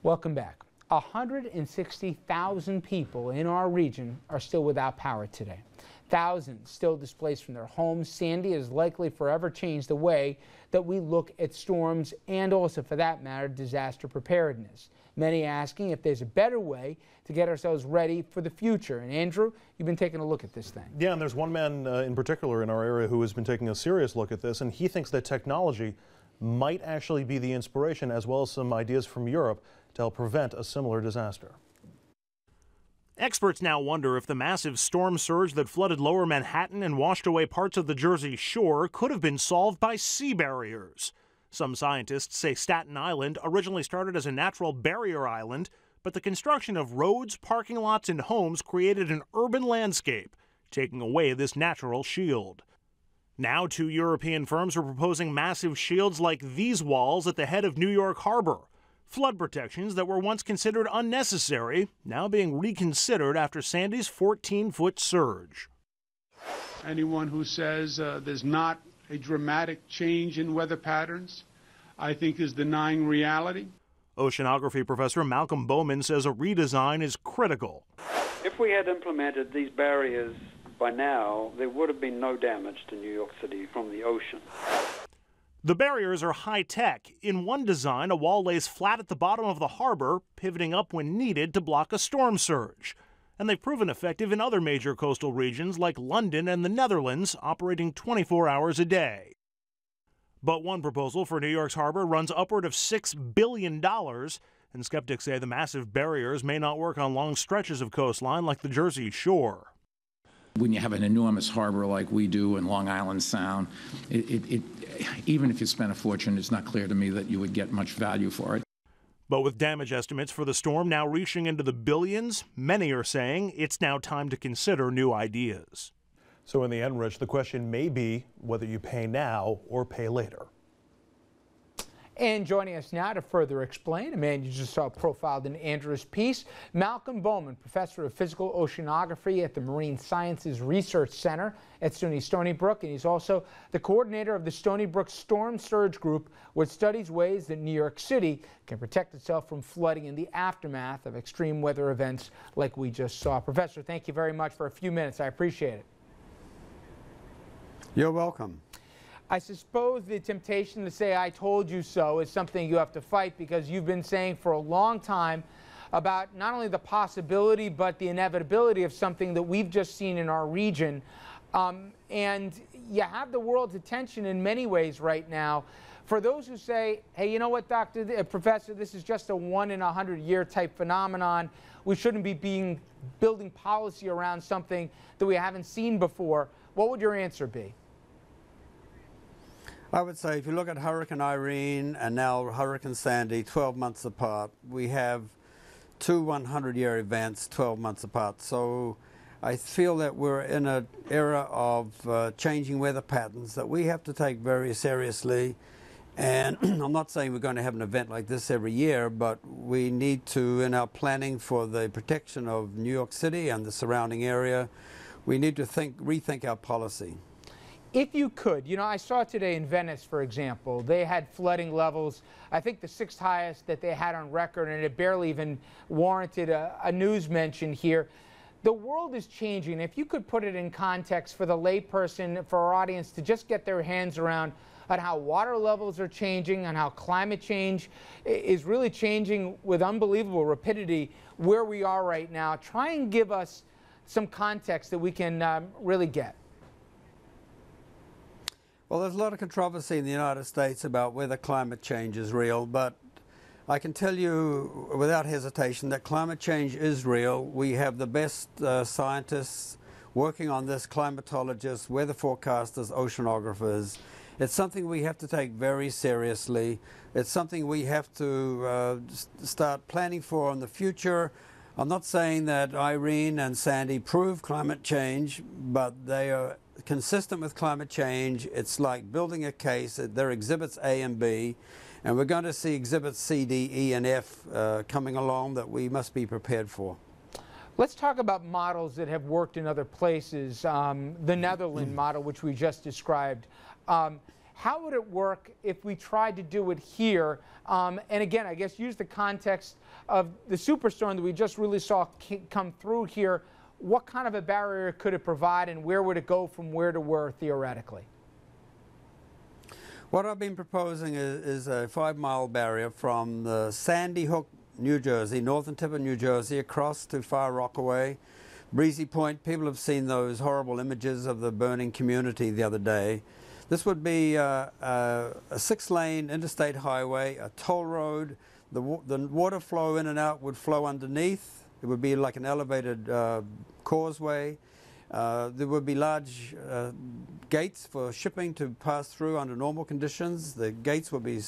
Welcome back. 160,000 people in our region are still without power today. Thousands still displaced from their homes. Sandy has likely forever changed the way that we look at storms and also, for that matter, disaster preparedness. Many asking if there's a better way to get ourselves ready for the future. And Andrew, you've been taking a look at this thing. Yeah, and there's one man in particular in our area who has been taking a serious look at this, and he thinks that technology might actually be the inspiration, as well as some ideas from Europe to help prevent a similar disaster. Experts now wonder if the massive storm surge that flooded lower Manhattan and washed away parts of the Jersey Shore could have been solved by sea barriers. Some scientists say Staten Island originally started as a natural barrier island, but the construction of roads, parking lots, and homes created an urban landscape, taking away this natural shield. Now, 2 European firms are proposing massive shields like these walls at the head of New York Harbor. Flood protections that were once considered unnecessary, now being reconsidered after Sandy's 14-foot surge. Anyone who says there's not a dramatic change in weather patterns, I think is denying reality. Oceanography professor Malcolm Bowman says a redesign is critical. If we had implemented these barriers by now, there would have been no damage to New York City from the ocean. The barriers are high-tech. In one design, a wall lays flat at the bottom of the harbor, pivoting up when needed to block a storm surge. And they've proven effective in other major coastal regions like London and the Netherlands, operating 24 hours a day. But one proposal for New York's harbor runs upward of $6 billion, and skeptics say the massive barriers may not work on long stretches of coastline like the Jersey Shore. When you have an enormous harbor like we do in Long Island Sound, even if you spent a fortune, it's not clear to me that you would get much value for it. But with damage estimates for the storm now reaching into the billions, many are saying it's now time to consider new ideas. So in the end, Rich, the question may be whether you pay now or pay later. And joining us now to further explain, a man you just saw profiled in Andrew's piece, Malcolm Bowman, professor of physical oceanography at the Marine Sciences Research Center at SUNY Stony Brook, and he's also the coordinator of the Stony Brook Storm Surge Group, which studies ways that New York City can protect itself from flooding in the aftermath of extreme weather events like we just saw. Professor, thank you very much for a few minutes. I appreciate it. You're welcome. I suppose the temptation to say "I told you so" is something you have to fight, because you've been saying for a long time about not only the possibility but the inevitability of something that we've just seen in our region. And you have the world's attention in many ways right now. For those who say, hey, you know what, Professor, this is just a 1 in 100 year type phenomenon. We shouldn't be building policy around something that we haven't seen before. What would your answer be? I would say if you look at Hurricane Irene and now Hurricane Sandy, 12 months apart, we have 2 100-year events 12 months apart. So I feel that we're in an era of changing weather patterns that we have to take very seriously. And I'm not saying we're going to have an event like this every year, but we need to, in our planning for the protection of New York City and the surrounding area, we need to rethink our policy. If you could, you know, I saw today in Venice, for example, they had flooding levels, I think the 6th highest that they had on record, and it barely even warranted a news mention here. The world is changing. If you could put it in context for the layperson, for our audience to just get their hands around on how water levels are changing, on how climate change is really changing with unbelievable rapidity where we are right now, try and give us some context that we can really get. Well, there's a lot of controversy in the United States about whether climate change is real, but I can tell you without hesitation that climate change is real. We have the best scientists working on this, climatologists, weather forecasters, oceanographers. It's something we have to take very seriously. It's something we have to start planning for in the future. I'm not saying that Irene and Sandy prove climate change, but they are consistent with climate change. It's like building a case. They're exhibits A and B, and we're going to see exhibits C, D, E, and F coming along that we must be prepared for. Let's talk about models that have worked in other places. The Netherlands model, which we just described. How would it work if we tried to do it here? And again, I guess use the context of the superstorm that we just really saw come through here. What kind of a barrier could it provide, and where would it go from where to where theoretically? What I've been proposing is a 5-mile barrier from the Sandy Hook, New Jersey, northern tip of New Jersey, across to Far Rockaway, Breezy Point. People have seen those horrible images of the burning community the other day. This would be a 6-lane interstate highway, a toll road. The water flow in and out would flow underneath. It would be like an elevated causeway. There would be large gates for shipping to pass through under normal conditions. The gates would be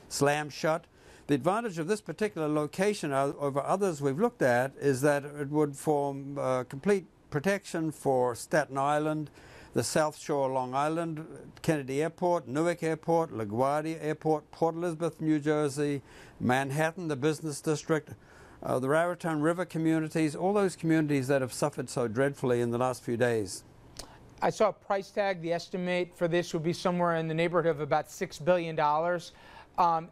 slammed shut. The advantage of this particular location over others we've looked at is that it would form complete protection for Staten Island, the South Shore, Long Island, Kennedy Airport, Newark Airport, LaGuardia Airport, Port Elizabeth, New Jersey, Manhattan, the business district, the Raritan River communities, all those communities that have suffered so dreadfully in the last few days. I saw a price tag. The estimate for this would be somewhere in the neighborhood of about $6 billion.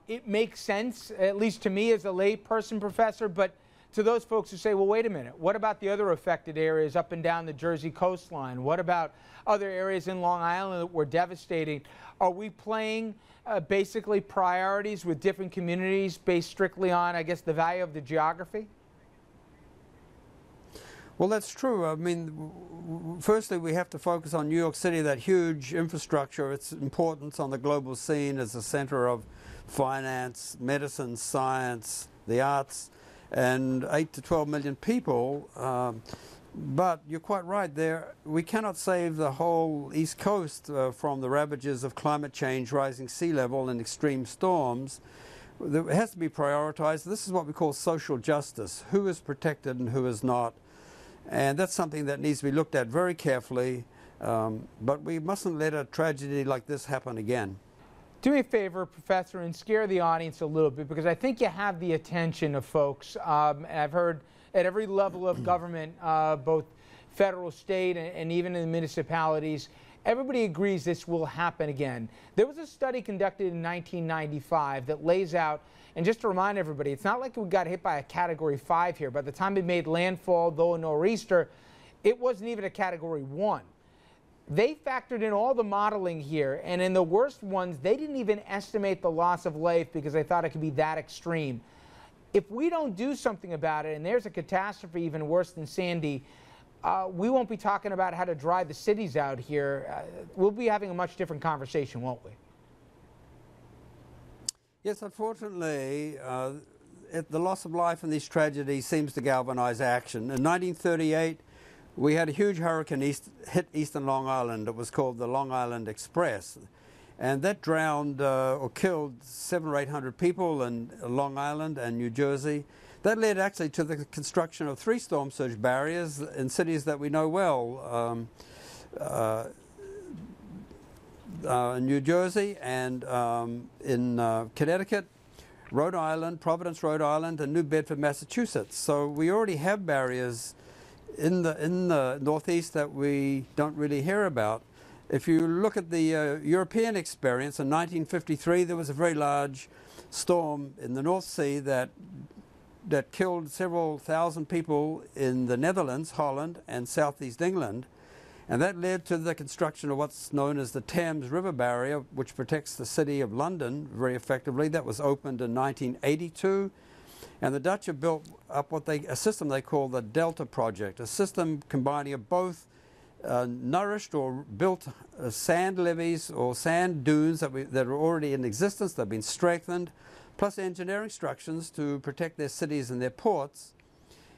It makes sense, at least to me as a layperson, Professor, but to those folks who say, well, wait a minute, what about the other affected areas up and down the Jersey coastline? What about other areas in Long Island that were devastating? Are we playing basically priorities with different communities based strictly on, I guess, the value of the geography? Well, that's true. I mean, firstly, we have to focus on New York City, that huge infrastructure, its importance on the global scene as a center of finance, medicine, science, the arts, and 8 to 12 million people. But you're quite right there. We cannot save the whole East Coast from the ravages of climate change, rising sea level, and extreme storms. It has to be prioritized. This is what we call social justice. Who is protected and who is not? And that's something that needs to be looked at very carefully. But we mustn't let a tragedy like this happen again. Do me a favor, Professor, and scare the audience a little bit, because I think you have the attention of folks. And I've heard at every level of government, both federal, state, and even in the municipalities, everybody agrees this will happen again. There was a study conducted in 1995 that lays out, and just to remind everybody, it's not like we got hit by a Category 5 here. By the time it made landfall, though a nor'easter, it wasn't even a Category 1. They factored in all the modeling here, and in the worst ones, they didn't even estimate the loss of life because they thought it could be that extreme. If we don't do something about it, and there's a catastrophe even worse than Sandy, we won't be talking about how to dry the cities out here. We'll be having a much different conversation, won't we? Yes, unfortunately, the loss of life in these tragedies seems to galvanize action. In 1938, we had a huge hurricane hit eastern Long Island. It was called the Long Island Express. And that drowned or killed 700 or 800 people in Long Island and New Jersey. That led actually to the construction of 3 storm surge barriers in cities that we know well. In New Jersey and in Connecticut, Rhode Island, Providence, Rhode Island, and New Bedford, Massachusetts. So we already have barriers in the Northeast that we don't really hear about. If you look at the European experience, in 1953 there was a very large storm in the North Sea that killed several thousand people in the Netherlands, Holland, and southeast England. And that led to the construction of what's known as the Thames River Barrier, which protects the city of London very effectively. That was opened in 1982. And the Dutch have built up a system they call the Delta Project, a system combining of both nourished or built sand levees or sand dunes that are already in existence, that have been strengthened, plus engineering structures to protect their cities and their ports.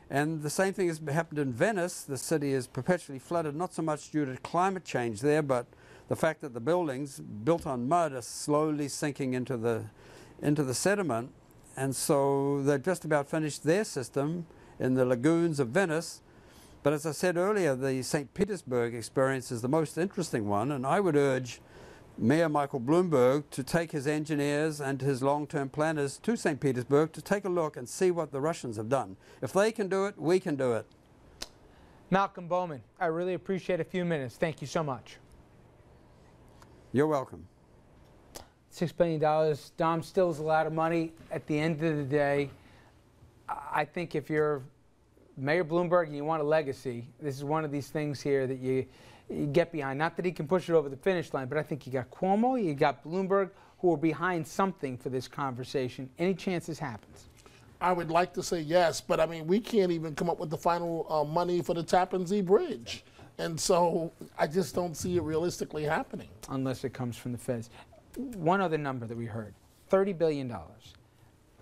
And the same thing has happened in Venice. The city is perpetually flooded, not so much due to climate change there, but the fact that the buildings built on mud are slowly sinking into the sediment. And so they've just about finished their system in the lagoons of Venice. But as I said earlier, the St. Petersburg experience is the most interesting one, and I would urge Mayor Michael Bloomberg to take his engineers and his long-term planners to St. Petersburg to take a look and see what the Russians have done. If they can do it, we can do it. Malcolm Bowman, I really appreciate a few minutes. Thank you so much. You're welcome. $6 billion, Dom, still is a lot of money. At the end of the day, I think if you're Mayor Bloomberg and you want a legacy, this is one of these things here that you get behind. Not that he can push it over the finish line, but I think you got Cuomo, you got Bloomberg, who are behind something for this conversation. Any chance this happens? I would like to say yes, but I mean, we can't even come up with the final money for the Tappan Zee Bridge. And so I just don't see it realistically happening. Unless it comes from the feds. One other number that we heard, $30 billion.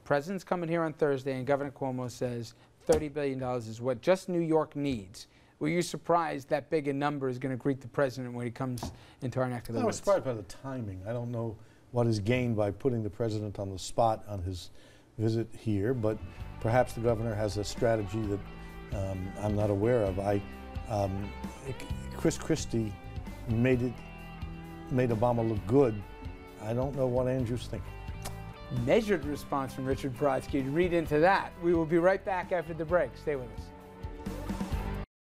President's coming here on Thursday, and Governor Cuomo says $30 billion is what just New York needs. Were you surprised that big a number is going to greet the president when he comes into our neck of the woods? I was surprised by the timing. I don't know what is gained by putting the president on the spot on his visit here, but perhaps the governor has a strategy that I'm not aware of. Chris Christie made Obama look good. I don't know what Andrew's thinking. Measured response from Richard Brodsky. To read into that, we will be right back after the break. Stay with us.